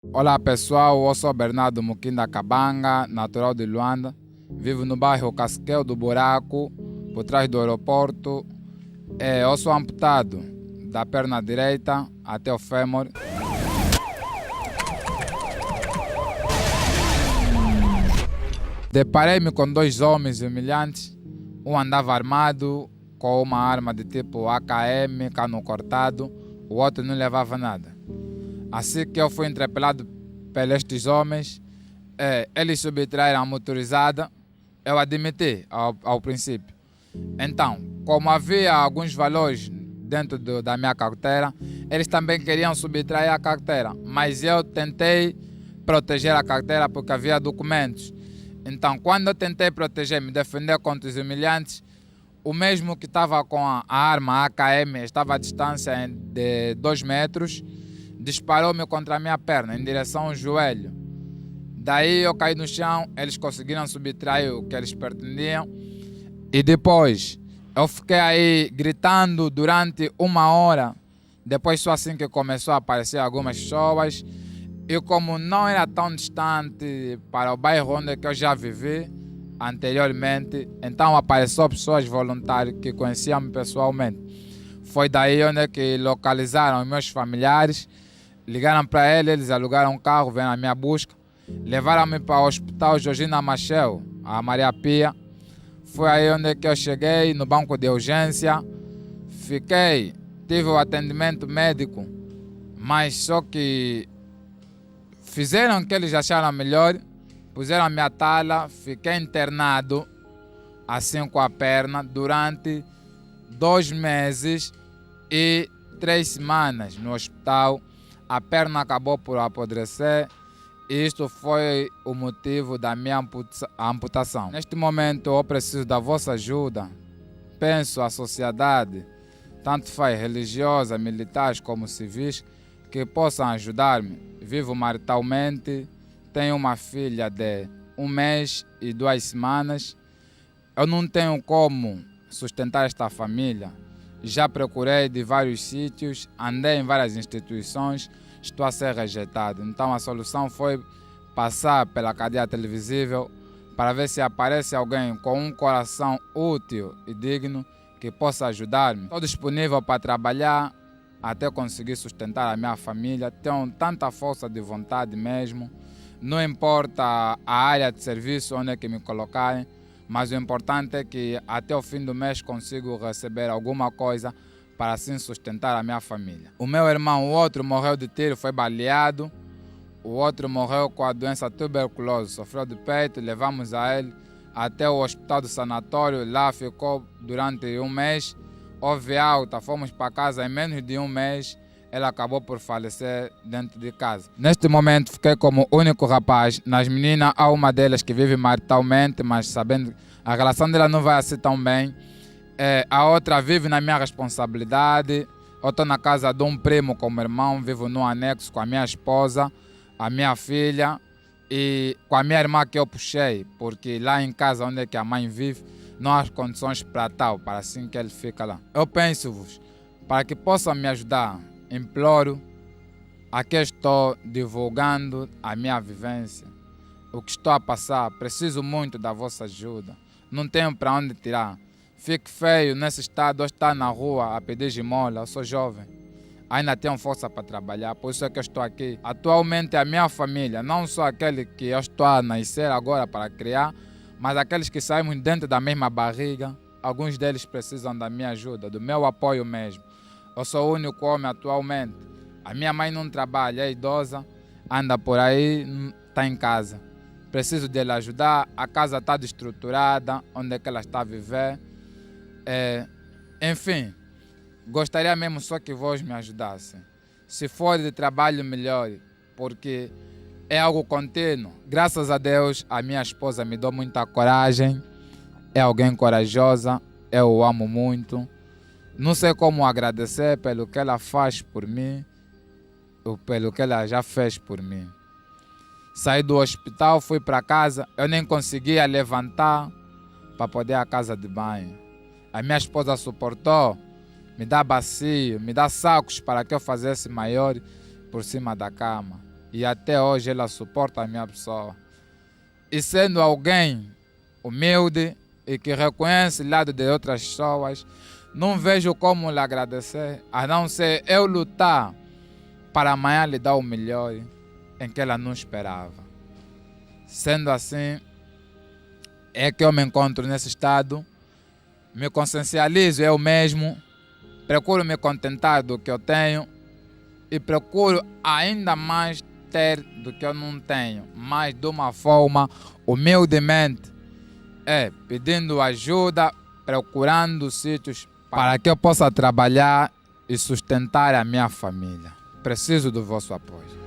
Olá pessoal, eu sou Bernardo Mukinda Cabanga, natural de Luanda. Vivo no bairro Casquel do Buraco, por trás do aeroporto. Eu sou amputado da perna direita até o fêmur. Deparei-me com dois homens humilhantes. Um andava armado com uma arma de tipo AKM, cano cortado. O outro não levava nada. Assim que eu fui interpelado por estes homens, eles subtraíram a motorizada. Eu admiti ao princípio. Então, como havia alguns valores dentro da minha carteira, eles também queriam subtrair a carteira, mas eu tentei proteger a carteira porque havia documentos. Então, quando eu tentei proteger, me defender contra os humilhantes, o mesmo que estava com a arma AKM estava a distância de 2 metros, disparou-me contra a minha perna, em direção ao joelho. Daí eu caí no chão, eles conseguiram subtrair o que eles pretendiam. E depois, eu fiquei aí gritando durante 1 hora. Depois só assim que começou a aparecer algumas pessoas. E como não era tão distante para o bairro onde eu já vivi anteriormente, então apareceram pessoas voluntárias que conheciam-me pessoalmente. Foi daí onde que localizaram os meus familiares, ligaram para eles alugaram um carro, vieram à minha busca, levaram-me para o hospital Georgina Machel, a Maria Pia. Foi aí onde que eu cheguei, no banco de urgência, tive o atendimento médico, mas só que fizeram o que eles acharam melhor, puseram a minha tala, fiquei internado, assim com a perna, durante 2 meses e 3 semanas no hospital. A perna acabou por apodrecer e isto foi o motivo da minha amputação. Neste momento eu preciso da vossa ajuda. Penso a sociedade, tanto faz religiosa, militares como civis, que possam ajudar-me. Vivo maritalmente, tenho uma filha de 1 mês e 2 semanas. Eu não tenho como sustentar esta família. Já procurei de vários sítios, andei em várias instituições, estou a ser rejeitado. Então a solução foi passar pela cadeia televisível para ver se aparece alguém com um coração útil e digno que possa ajudar-me. Estou disponível para trabalhar até conseguir sustentar a minha família. Tenho tanta força de vontade mesmo. Não importa a área de serviço onde é que me colocarem, mas o importante é que até o fim do mês consigo receber alguma coisa para assim sustentar a minha família. O meu irmão, o outro, morreu de tiro, foi baleado. O outro morreu com a doença tuberculose, sofreu de peito, levamos a ele até o hospital do sanatório, lá ficou durante 1 mês. Houve alta, fomos para casa em menos de 1 mês, ele acabou por falecer dentro de casa. Neste momento fiquei como único rapaz. Nas meninas há uma delas que vive maritalmente, mas sabendo a relação dela não vai assim tão bem. A outra vive na minha responsabilidade. Eu estou na casa de um primo com o meu irmão, vivo no anexo com a minha esposa, a minha filha e com a minha irmã que eu puxei, porque lá em casa onde é que a mãe vive, não há condições para tal, para assim que ele fica lá. Eu penso-vos, para que possam me ajudar, imploro, aqui estou divulgando a minha vivência, o que estou a passar, preciso muito da vossa ajuda, não tenho para onde tirar. Fico feio nesse estado, eu estar na rua a pedir esmola, eu sou jovem, ainda tenho força para trabalhar, por isso é que eu estou aqui. Atualmente a minha família, não só aquele que eu estou a nascer agora para criar, mas aqueles que saímos dentro da mesma barriga, alguns deles precisam da minha ajuda, do meu apoio mesmo. Eu sou o único homem atualmente. A minha mãe não trabalha, é idosa, anda por aí, está em casa. Preciso dele ajudar, a casa está destruturada, onde é que ela está a viver. Enfim, gostaria mesmo só que vós me ajudassem. Se for de trabalho, melhor, porque é algo contínuo. Graças a Deus, a minha esposa me deu muita coragem, é alguém corajosa, eu o amo muito. Não sei como agradecer pelo que ela faz por mim, ou pelo que ela já fez por mim. Saí do hospital, fui para casa, eu nem conseguia levantar para poder ir à casa de banho. A minha esposa suportou, me dá bacio, me dá sacos para que eu fizesse maior por cima da cama. e até hoje ela suporta a minha pessoa. E sendo alguém humilde e que reconhece o lado de outras pessoas, não vejo como lhe agradecer, a não ser eu lutar para amanhã lhe dar o melhor em que ela não esperava. Sendo assim, é que eu me encontro nesse estado, me consciencializo eu mesmo, procuro me contentar do que eu tenho e procuro ainda mais ter do que eu não tenho, mas de uma forma humildemente, pedindo ajuda, procurando sítios para que eu possa trabalhar e sustentar a minha família. Preciso do vosso apoio.